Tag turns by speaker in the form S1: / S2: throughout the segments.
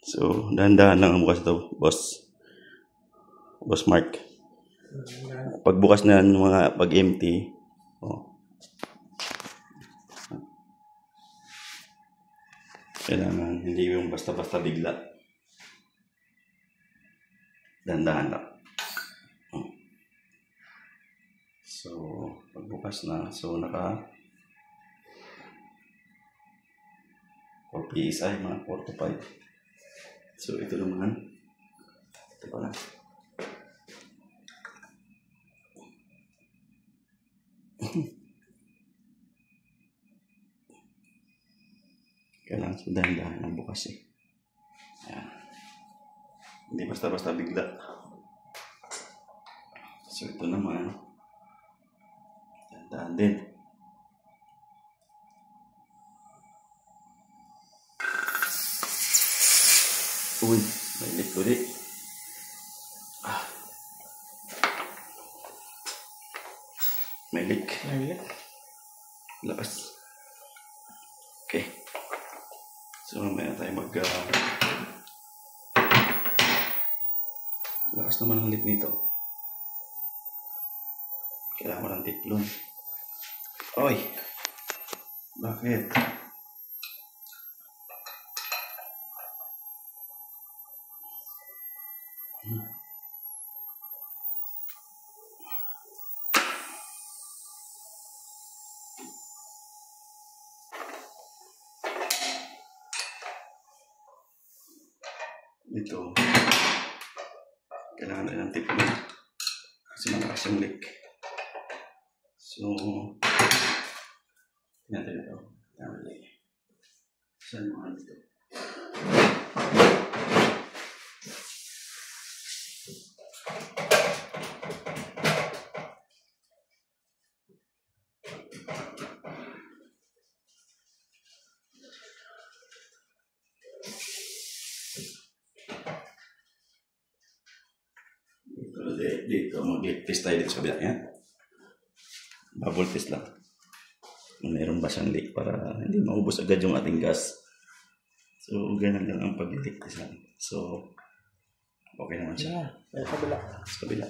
S1: So, dahan-dahan lang ang bukas ito, Boss Mark. Pagbukas na ng mga pag-empty, kailangan hindi yung basta-basta bigla. Dahan-dahan lang. So, pagbukas na, so naka 4 PSI, mga 4 to 5. So, ito naman. Ito pala. Kailangan dahan-dahan ang bukas eh. Ayan. Hindi basta-basta bigla. So, ito naman. Dahan-dahan din. Uy, may leak ulit. May leak. Lakas. Okay. So, mamaya tayo lakas naman ang leak nito. Kailangan mo ng tiplon. Oy! Bakit? Ito. Kailangan na ng tiplon. Kasi malakas yung leak. So, natin ito. Saan mo ito? Dito, mag-leak test tayo dito sa kabila. Yan. Bubble test lang. Mayroon ba siyang leak para hindi maubos agad yung ating gas. So, ganun lang ang pag-leak test natin. So, okay naman siya.
S2: Sa kabila.
S1: Sa kabila.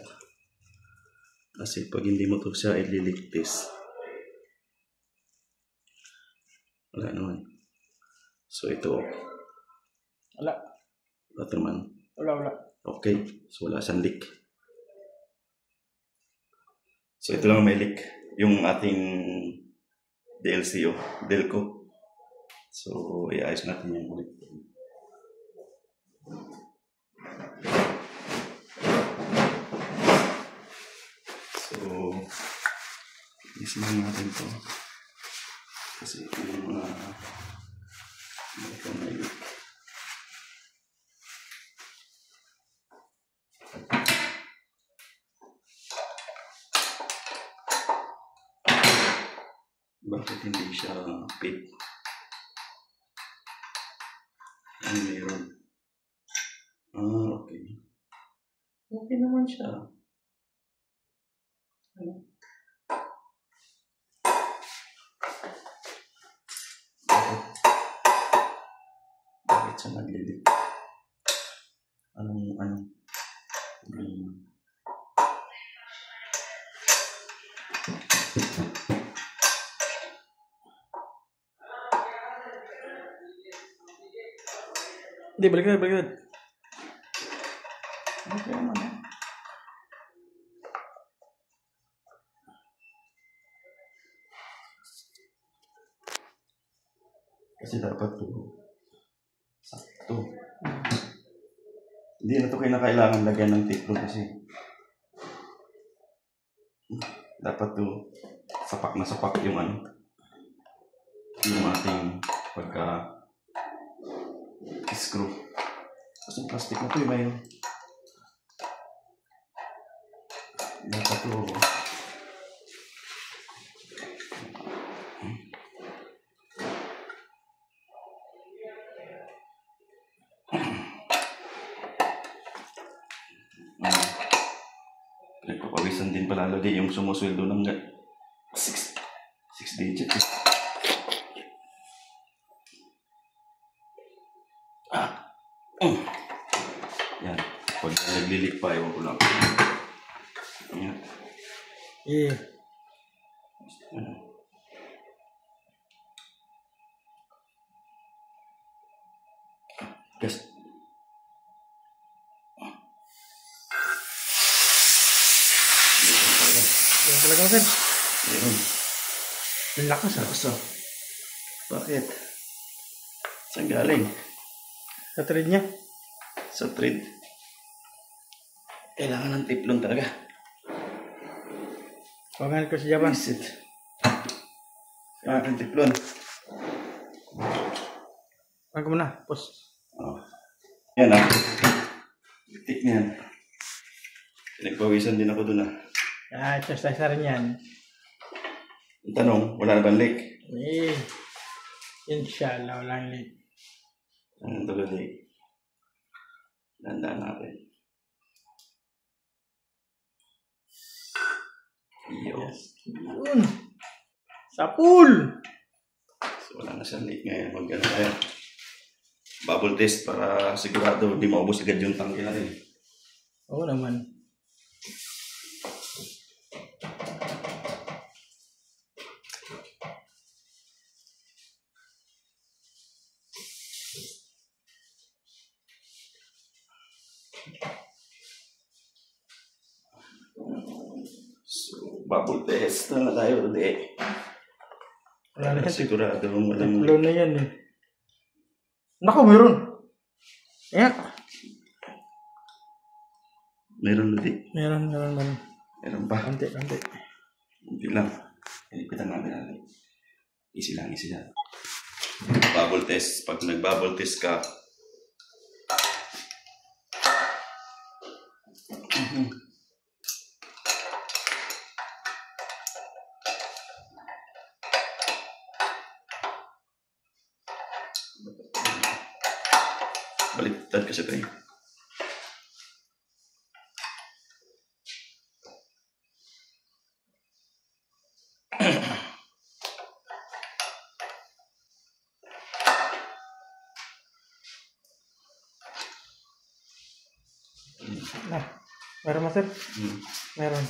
S1: Kasi pag hindi mo ito siya i-leak test, wala naman. So, ito.
S2: Wala.
S1: Wala naman.
S2: Wala.
S1: Okay. So, wala siyang leak. So, ito lang may leak. Yung ating DLCO, Delco. So, i-ayos natin yung ulit. So, isin natin ito. Kasi ito yung mga may leak. Bakit hindi siya fit? Ano meron? Okay. Okay naman siya. Bakit siya naglilik? Anong
S2: Hindi, baliktad.
S1: Okay naman eh. Kasi dapat ito sakto. Hindi na ito kailangan lagyan ng tiplon kasi dapat ito sapak na sapak yung yung ating pagka screw. Kasi plastic na ito may dapat ito nagpapawisan din pala lagi yung sumusweldo ng 6 digit eh. Yan. Pag naglilik pa, ewan ko lang. Yan.
S2: Eh.
S1: Gas.
S2: Yan talaga sir.
S1: Ayun.
S2: Ang lakas ah.
S1: So, bakit? Saan galing?
S2: Sa thread niya.
S1: Sa thread. Kailangan ng tiplon talaga.
S2: Pangalan ko sa Japan.
S1: Visit. Kailangan ng tiplon.
S2: Pangalan ko muna. Pos.
S1: Oh. Yan ah. Tik niyan. Pinagpawisan din ako dun ah.
S2: Ah, exercise na rin yan.
S1: Ang tanong, wala na ba leak?
S2: Eh. Inshallah, walang late.
S1: Ang tulad eh. Dandaan natin. Iyo.
S2: Yes. Yun. Sa pool.
S1: So wala na siyang leak ngayon. Mag-ano tayo. Bubble test para sigurado hindi maubos agad yung tangke natin.
S2: Oo naman.
S1: So, bubble test na tayo ulit.
S2: Wala na
S1: Para
S2: yan.
S1: sigurado walang...
S2: Tiplon na yan eh. Naku, meron. Ayan.
S1: Meron ulit.
S2: Meron.
S1: Meron pa.
S2: Konti.
S1: Hindi lang. Ilipitan natin natin. Easy lang. Bubble test. Pag nag-bubble test ka, baliktad kasi ito eh.
S2: Nah, meron master? Meron.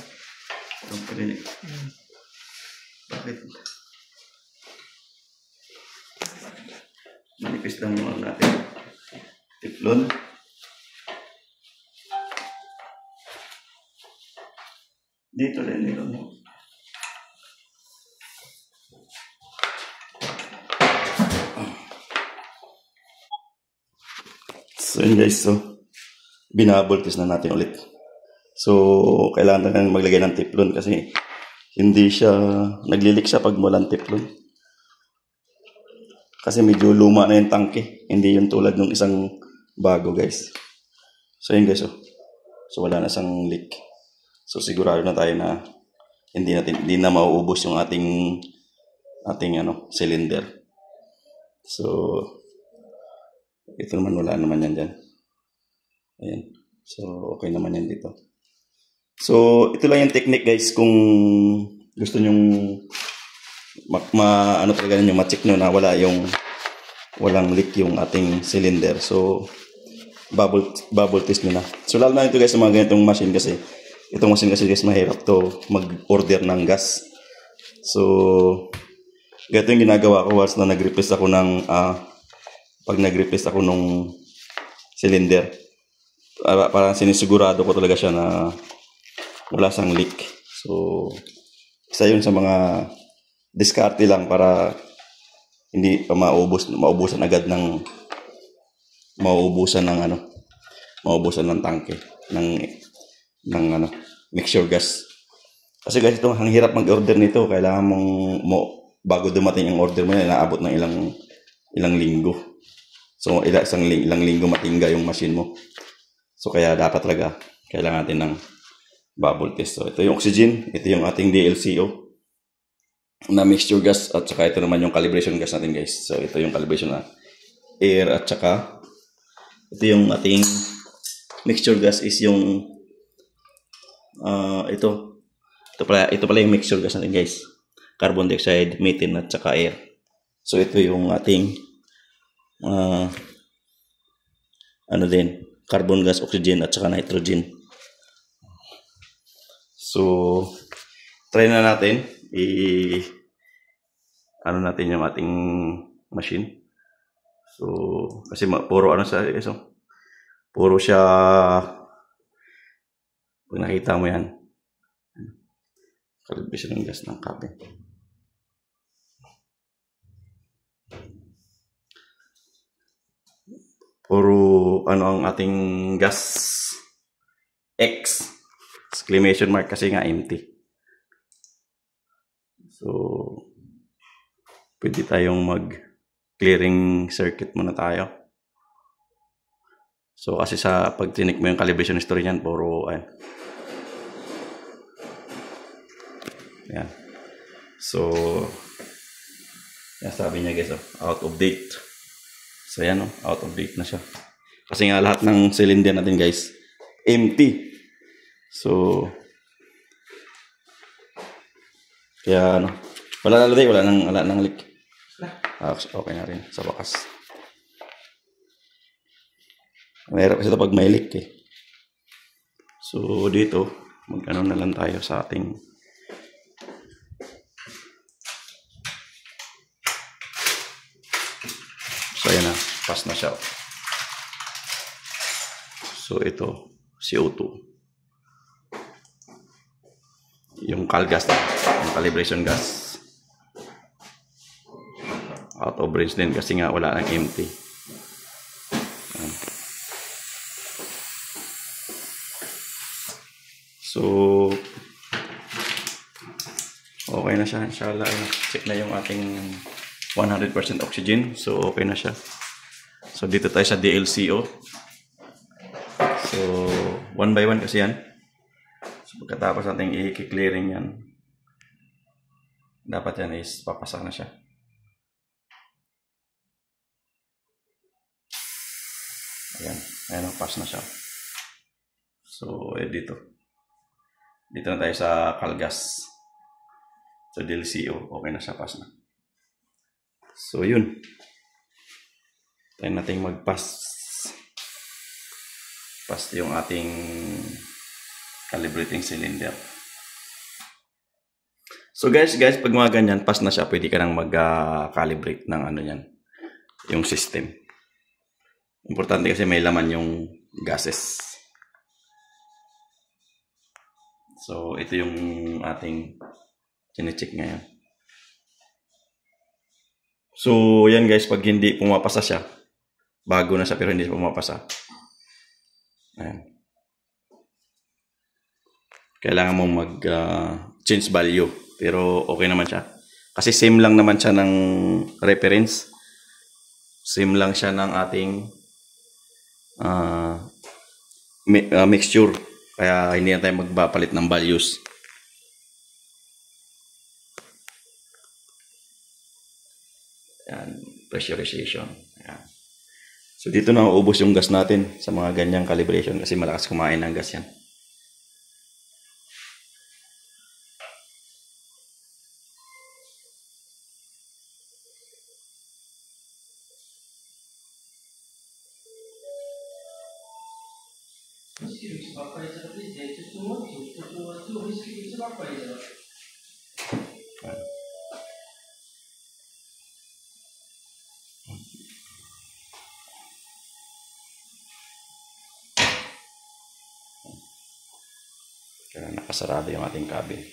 S1: Ang parinig. Bakit? Manipis lang yung ano natin. Tiplon. Dito rin nilo mo. So yun guys, so binabol test na natin ulit. So kailangan natin maglagay ng tiplon kasi hindi siya naglilik siya pag walang tiplon. Kasi medyo luma na yung tangke. Hindi yung tulad ng isang bago guys. So yun guys, so wala na siyang leak. So sigurado na tayo na hindi na mauubos yung ating cylinder. So ito naman wala naman yan dyan. Ayan. So okay naman yan dito. So ito lang yung technique guys kung gusto nyong ano talaga nyo, ma-check nyo na walang leak yung ating cylinder. So bubble test nyo na. So lalo na ito guys sa mga ganitong machine kasi itong machine kasi guys mahirap to mag-order ng gas. So ganito yung ginagawa ko once na nag-replace ako ng pag nag-replace ako nung cylinder. Parang sinisigurado ko talaga siya na wala siyang leak. So isa yun sa mga diskarte lang para hindi pa maubusan agad ng maubusan ng tangke ng mixture gas. Kasi guys ito ang hirap mag-order nito, kailangan bago dumating ang order mo inaabot ng ilang linggo. So ilang linggo matingga yung machine mo. So kaya dapat talaga kailangan natin ng bubble test. So ito yung oxygen, ito yung ating DLCO na mixture gas at saka ito naman yung calibration gas natin guys. So ito yung calibration na air at saka ito yung ating mixture gas is yung ito pala yung mixture gas natin guys. Carbon dioxide, methane at saka air. So ito yung ating ano din, carbon gas, oxygen, at saka nitrogen. So, try na natin. Ano natin yung ating machine. So, kasi puro ano sa iso. Puro siya, pag nakita mo yan, calibration ng gas ng cabin. Puro ano ang ating gas X exclamation mark kasi nga empty. So pwede tayong mag clearing circuit muna tayo. So kasi sa pag tinik mo yung calibration history niyan, puro ayan. Yan. So yan, sabi niya guys, out of date. So yan, out of date na siya. Kasi nga lahat ng cylinder natin guys, empty. So kaya ano, wala nang leak. Okay na rin sa wakas. Mahirap kasi ito pag may leak eh. So dito, mag-ano na lang tayo sa ating so ayan na, pass na siya. So ito, CO2. Yung cal gas na, yung calibration gas. Out of range din kasi nga wala nang empty. So okay na siya, inshallah. Check na yung ating 100% oxygen. So okay na siya. So dito tayo sa DLCO. So 1 by 1 kasi yan. So pagkatapos natin i-clearing yan, dapat yan is papasa na siya. Ayan, pass na siya. So dito na tayo sa Calgas. So DLCO, okay na siya, pass na. So yun, tayo natin mag-pass yung ating calibrating cylinder. So guys, pag mga ganyan, pass na siya, pwede ka nang mag-calibrate ng ano yan, yung system. Importante kasi may laman yung gases. So ito yung ating chine-check ngayon. So yan guys, pag hindi pumapasa siya, bago na siya pero hindi pumapasa, ayan, kailangan mong mag change value, pero okay naman siya kasi same lang naman siya ng reference, same lang siya ng ating mixture, kaya hindi na tayo magpapalit ng values. Ayan, pressurization. Ayan. So dito na uubos yung gas natin sa mga ganyang calibration kasi malakas kumain ng gas yan. Kaya nakasarado yung ating cabinet.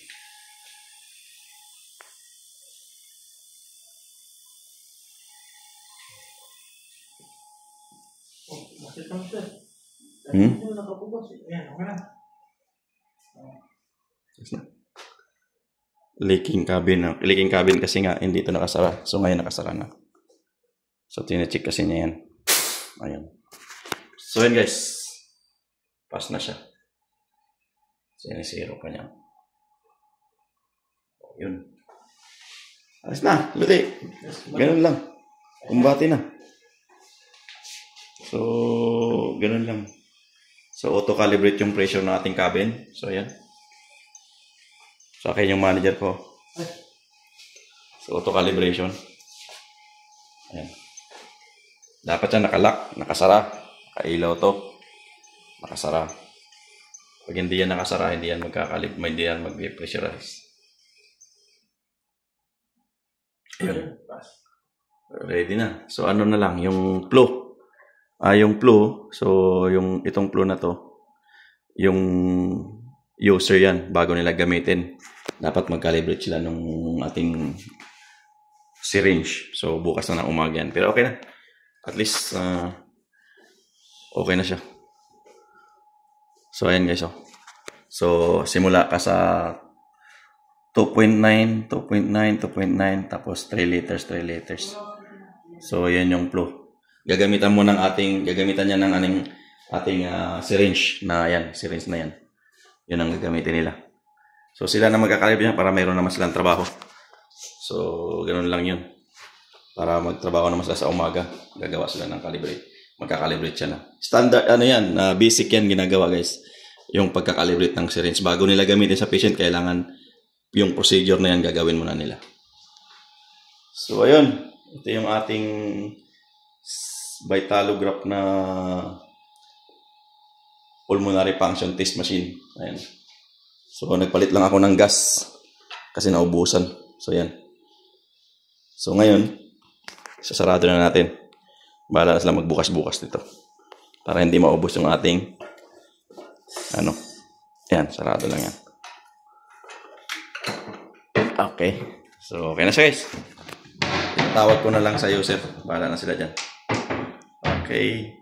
S1: Leaking cabin kasi nga hindi ito nakasara. So ngayon nakasara na. So tine-check kasi niya yan. Ayan. So yan guys, pass na siya. Sinisiro ka niya. Yun. Alas na, luti. Ganun lang. Kumbati na. So, ganun lang. So, auto-calibrate yung pressure ng ating cabin. So, ayan. So, akin yung manager ko. So, auto-calibration. Ayan. Dapat siya nakalock, nakasara. Kailaw to. Nakasara. Pag hindi yan nakasara, hindi yan hindi yan mag-pressurize. Ayun. Ready na. So, ano na lang, yung flow. Yung flow, so, itong flow na to, yung user yan, bago nila gamitin. Dapat mag-calibrate sila nung ating syringe. So, bukas na ng umaga yan. Pero okay na. At least, okay na siya. So, ayan guys. So, simula ka sa 2.9, 2.9, 2.9, tapos 3 liters, 3 liters. So, yan yung flow. Gagamitan niya ng ating syringe na yan. Syringe na yan. Yan ang gagamitin nila. So, sila na magkakalibrate niya para mayroon naman silang trabaho. So, ganoon lang yun. Para magtrabaho naman sila sa umaga, gagawa sila ng calibrate. Magkakalibrate siya na. Standard, basic yan ginagawa guys. Yung pagkakalibrate ng syringe. Bago nila gamitin sa patient, kailangan yung procedure na yan gagawin muna nila. So, ayun. Ito yung ating vitalograph na pulmonary function test machine. Ayan. So, nagpalit lang ako ng gas kasi naubusan. So, yan. So, ngayon, sasarado na natin. Bahala na sila magbukas-bukas dito. Para hindi maubos yung ating yan, sarado lang yan. Okay. So, okay na siya guys. Tawag ko na lang sa user. Bahala na sila dyan. Okay.